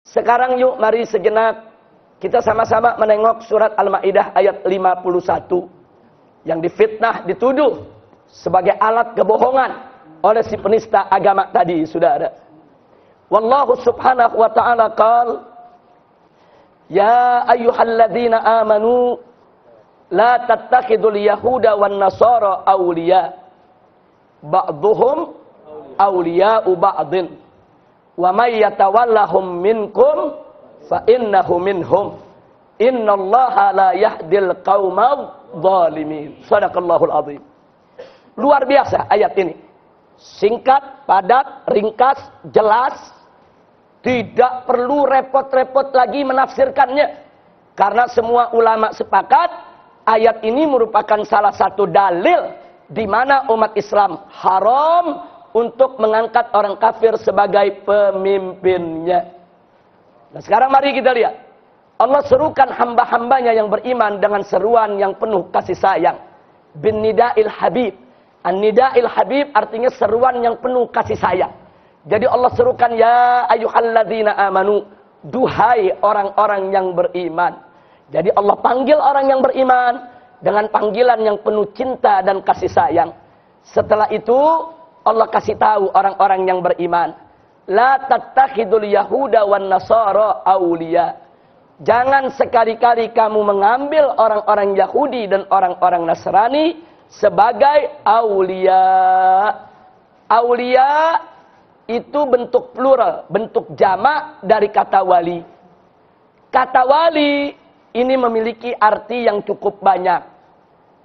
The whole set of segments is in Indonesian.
Sekarang yuk mari sejenak kita sama-sama menengok surat Al-Maidah ayat 51 yang difitnah, dituduh sebagai alat kebohongan oleh si penista agama tadi, saudara. Wallahu subhanahu wa ta'ala qala ya ayyuhalladzina amanu la tattakhidul yahuda wan nasara awliya ba'dhuhum awliya'u ba'dhin wa may yatawallahum minkum fa innahu minhum innallaha la yahdil qaumadh dhalimin. Shadaqallahul azim. Luar biasa ayat ini. Singkat, padat, ringkas, jelas. Tidak perlu repot-repot lagi menafsirkannya. Karena semua ulama sepakat ayat ini merupakan salah satu dalil di mana umat Islam haram untuk mengangkat orang kafir sebagai pemimpinnya. Nah sekarang mari kita lihat. Allah serukan hamba-hambanya yang beriman dengan seruan yang penuh kasih sayang. Bin nida'il habib. An-nida'il habib artinya seruan yang penuh kasih sayang. Jadi Allah serukan ya ayyuhalladzina amanu. Duhai orang-orang yang beriman. Jadi Allah panggil orang yang beriman dengan panggilan yang penuh cinta dan kasih sayang. Setelah itu Allah kasih tahu orang-orang yang beriman. La tattakhidul yahuda wan nasara awliya. Jangan sekali-kali kamu mengambil orang-orang Yahudi dan orang-orang Nasrani sebagai awliya. Awliya itu bentuk plural, bentuk jamak dari kata wali. Kata wali ini memiliki arti yang cukup banyak.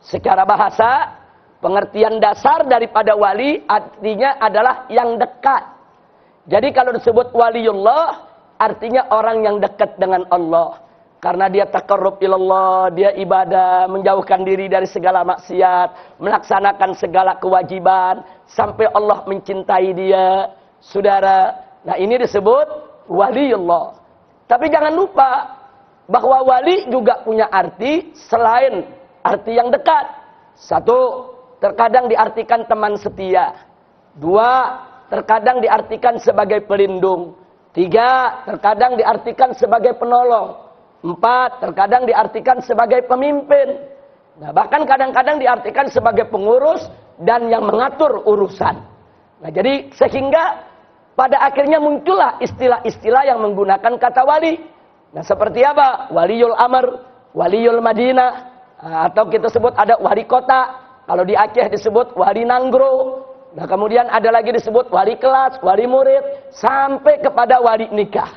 Secara bahasa, pengertian dasar daripada wali artinya adalah yang dekat. Jadi kalau disebut waliullah artinya orang yang dekat dengan Allah. Karena dia taqarrub ilallah, dia ibadah, menjauhkan diri dari segala maksiat, melaksanakan segala kewajiban sampai Allah mencintai dia. Saudara, nah ini disebut waliullah. Tapi jangan lupa bahwa wali juga punya arti selain arti yang dekat. Satu, terkadang diartikan teman setia. Dua, terkadang diartikan sebagai pelindung. Tiga, terkadang diartikan sebagai penolong. Empat, terkadang diartikan sebagai pemimpin. Nah, bahkan kadang-kadang diartikan sebagai pengurus dan yang mengatur urusan. Nah, jadi sehingga pada akhirnya muncullah istilah-istilah yang menggunakan kata wali. Nah, seperti apa? Waliul amr, waliul madinah, atau kita sebut ada wali kota. Kalau di Aceh disebut wali nanggro. Nah kemudian ada lagi disebut wali kelas, wali murid, sampai kepada wali nikah.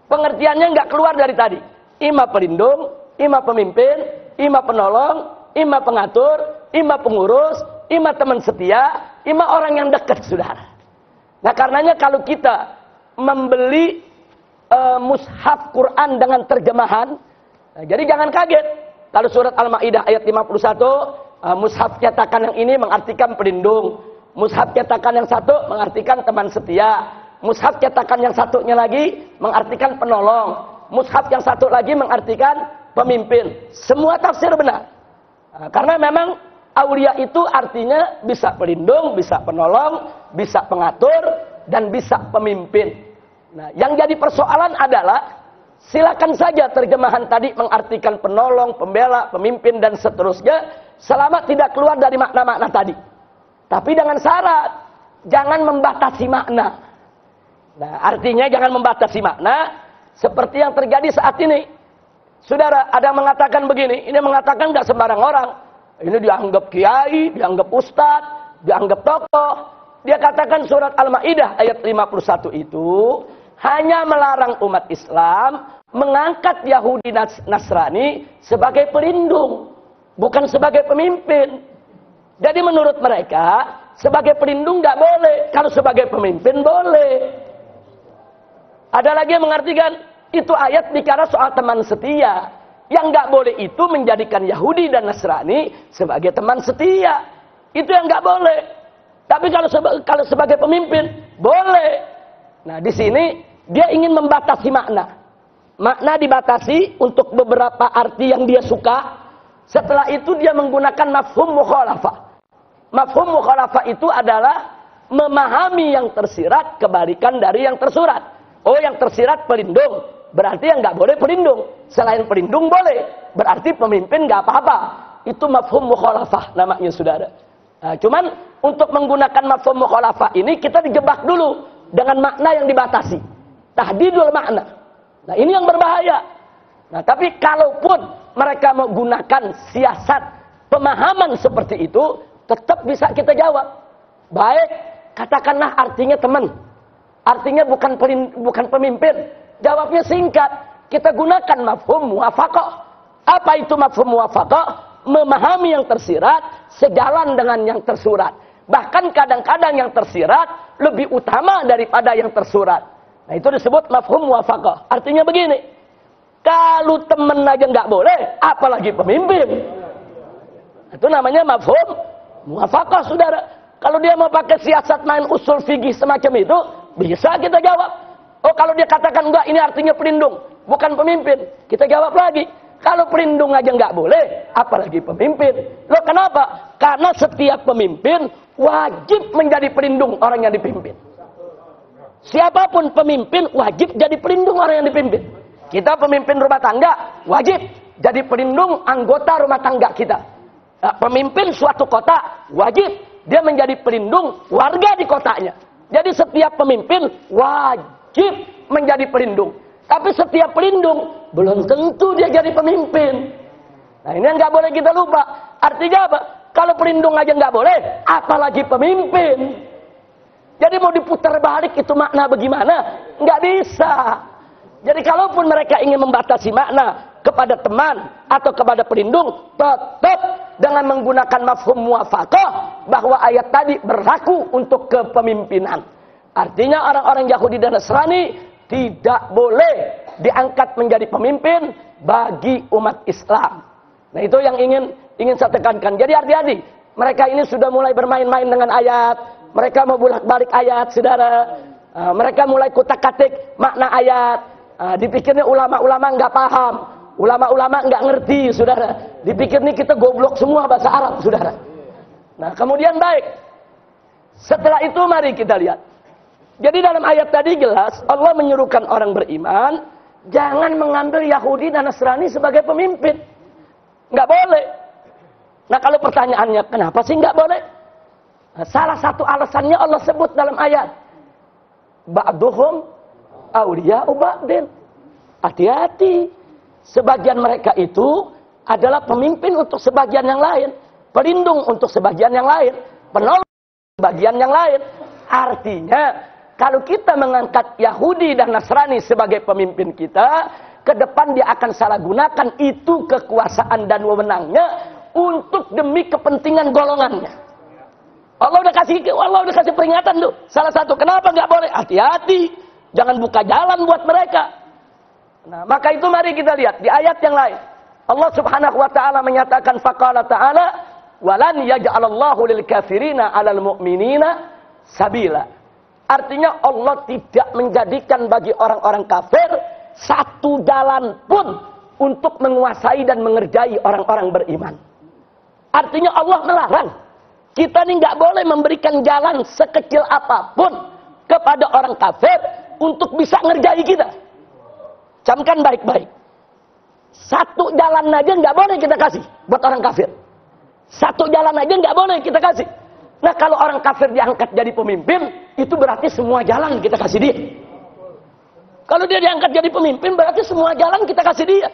Pengertiannya nggak keluar dari tadi. Ima pelindung, ima pemimpin, ima penolong, ima pengatur, ima pengurus, ima teman setia, ima orang yang dekat, saudara. Nah karenanya kalau kita membeli mushaf Quran dengan terjemahan, nah, jadi jangan kaget. Kalau surat Al-Maidah ayat 51, mushaf cetakan yang ini mengartikan pelindung. Mushaf cetakan yang satu mengartikan teman setia. Mushaf cetakan yang satunya lagi mengartikan penolong. Mushaf yang satu lagi mengartikan pemimpin. Semua tafsir benar. Nah, karena memang aulia itu artinya bisa pelindung, bisa penolong, bisa pengatur, dan bisa pemimpin. Nah, yang jadi persoalan adalah silakan saja terjemahan tadi mengartikan penolong, pembela, pemimpin, dan seterusnya selama tidak keluar dari makna-makna tadi. Tapi dengan syarat, jangan membatasi makna. Nah, artinya jangan membatasi makna, seperti yang terjadi saat ini. Saudara, ada yang mengatakan begini, ini mengatakan nggak sembarang orang. Ini dianggap kiai, dianggap ustadz, dianggap tokoh. Dia katakan surat Al-Maidah ayat 51 itu, hanya melarang umat Islam mengangkat Yahudi Nasrani sebagai pelindung, bukan sebagai pemimpin. Jadi menurut mereka, sebagai pelindung nggak boleh. Kalau sebagai pemimpin boleh. Ada lagi yang mengartikan, itu ayat bicara soal teman setia. Yang nggak boleh itu menjadikan Yahudi dan Nasrani sebagai teman setia. Itu yang nggak boleh. Tapi kalau sebagai pemimpin, boleh. Nah di sini, dia ingin membatasi makna. Makna dibatasi untuk beberapa arti yang dia suka. Setelah itu dia menggunakan mafhum mukhalafah. Mafhum mukhalafah itu adalah memahami yang tersirat kebalikan dari yang tersurat. Oh, yang tersirat pelindung. Berarti yang nggak boleh pelindung. Selain pelindung boleh. Berarti pemimpin nggak apa-apa. Itu mafhum mukhalafah namanya, saudara. Nah, cuman untuk menggunakan mafhum mukhalafah ini kita dijebak dulu dengan makna yang dibatasi. Tahdidul makna. Nah, ini yang berbahaya. Nah, tapi kalaupun mereka menggunakan siasat pemahaman seperti itu, tetap bisa kita jawab. Baik, katakanlah artinya teman. Artinya bukan pemimpin. Jawabnya singkat. Kita gunakan mafhum muwafaqah. Apa itu mafhum muwafaqah? Memahami yang tersirat sejalan dengan yang tersurat. Bahkan kadang-kadang yang tersirat lebih utama daripada yang tersurat. Nah, itu disebut mafhum muwafaqah. Artinya begini. Kalau teman aja nggak boleh, apalagi pemimpin. Itu namanya mafhum muwafaqah, saudara. Kalau dia mau pakai siasat main usul fikih semacam itu, bisa kita jawab. Oh, kalau dia katakan enggak, ini artinya pelindung, bukan pemimpin. Kita jawab lagi. Kalau pelindung aja nggak boleh, apalagi pemimpin. Loh, kenapa? Karena setiap pemimpin wajib menjadi pelindung orang yang dipimpin. Siapapun pemimpin wajib jadi pelindung orang yang dipimpin. Kita pemimpin rumah tangga wajib jadi pelindung anggota rumah tangga kita. Nah, pemimpin suatu kota wajib dia menjadi pelindung warga di kotanya. Jadi setiap pemimpin wajib menjadi pelindung. Tapi setiap pelindung belum tentu dia jadi pemimpin. Nah, ini yang nggak boleh kita lupa. Artinya apa? Kalau pelindung aja nggak boleh, apalagi pemimpin. Jadi mau diputar balik itu makna bagaimana? Nggak bisa. Jadi kalaupun mereka ingin membatasi makna kepada teman atau kepada pelindung, tetap dengan menggunakan mafhum muwafaqah bahwa ayat tadi berlaku untuk kepemimpinan. Artinya orang-orang Yahudi dan Nasrani tidak boleh diangkat menjadi pemimpin bagi umat Islam. Nah, itu yang ingin saya tekankan. Jadi hati-hati. Mereka ini sudah mulai bermain-main dengan ayat. Mereka mau bolak-balik ayat, saudara. Mereka mulai kutak-katik makna ayat. Dipikirnya ulama-ulama nggak paham. Ulama-ulama nggak ngerti, saudara. Dipikir nih kita goblok semua bahasa Arab, saudara. Nah, kemudian baik. Setelah itu mari kita lihat. Jadi dalam ayat tadi jelas Allah menyuruhkan orang beriman jangan mengambil Yahudi dan Nasrani sebagai pemimpin. Nggak boleh. Nah, kalau pertanyaannya kenapa sih nggak boleh? Nah, salah satu alasannya Allah sebut dalam ayat. Ba'duhum awliya'u ba'din. Hati-hati. Sebagian mereka itu adalah pemimpin untuk sebagian yang lain. Pelindung untuk sebagian yang lain. Penolong sebagian yang lain. Artinya, kalau kita mengangkat Yahudi dan Nasrani sebagai pemimpin kita, ke depan dia akan salah gunakan itu kekuasaan dan wewenangnya untuk demi kepentingan golongannya. Allah udah kasih peringatan tuh. Salah satu kenapa nggak boleh? Hati-hati, jangan buka jalan buat mereka. Nah, maka itu mari kita lihat di ayat yang lain. Allah Subhanahu wa taala menyatakan faqala ta'ala walan yaj'alallahu lil kafirina 'alal mu'minina sabila. Artinya Allah tidak menjadikan bagi orang-orang kafir satu jalan pun untuk menguasai dan mengerjai orang-orang beriman. Artinya Allah melarang. Kita ini nggak boleh memberikan jalan sekecil apapun kepada orang kafir untuk bisa ngerjai kita. Camkan baik-baik. Satu jalan aja nggak boleh kita kasih buat orang kafir. Satu jalan aja nggak boleh kita kasih. Nah, kalau orang kafir diangkat jadi pemimpin, itu berarti semua jalan kita kasih dia. Kalau dia diangkat jadi pemimpin, berarti semua jalan kita kasih dia.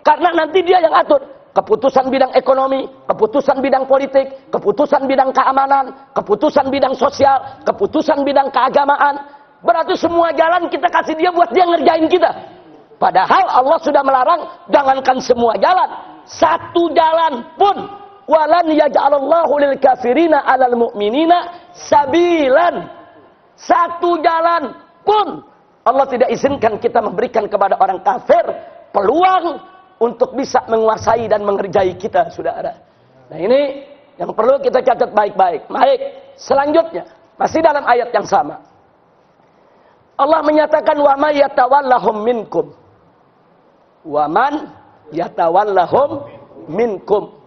Karena nanti dia yang atur. Keputusan bidang ekonomi, keputusan bidang politik, keputusan bidang keamanan, keputusan bidang sosial, keputusan bidang keagamaan. Berarti semua jalan kita kasih dia buat dia ngerjain kita. Padahal Allah sudah melarang, jangankan semua jalan. Satu jalan pun. Walan yaj'alallahu lil kafirina 'alal mu'minina sabilan. Satu jalan pun Allah tidak izinkan kita memberikan kepada orang kafir peluang untuk bisa menguasai dan mengerjai kita, saudara. Nah, ini yang perlu kita catat baik-baik. Baik, selanjutnya masih dalam ayat yang sama. Allah menyatakan wa may yatawallahum minkum. Wa man yatawallahum minkum.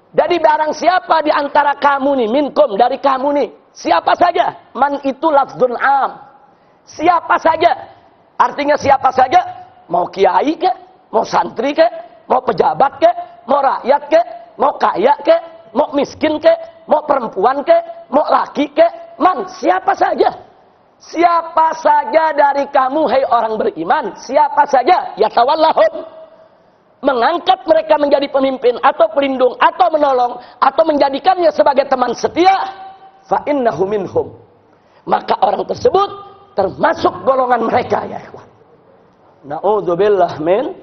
Jadi barang siapa di antara kamu nih, minkum dari kamu nih, siapa saja. Man itu lafzun am. Siapa saja Artinya siapa saja, mau kiai ke, mau santri ke, mau pejabat ke, mau rakyat ke, mau kaya ke, mau miskin ke, mau perempuan ke, mau laki ke, siapa saja. Siapa saja dari kamu, hai orang beriman, siapa saja, yatawallahum, mengangkat mereka menjadi pemimpin atau pelindung atau menolong atau menjadikannya sebagai teman setia, fa innahu minhum, maka orang tersebut termasuk golongan mereka, ya ikhwan. Na'udzubillah min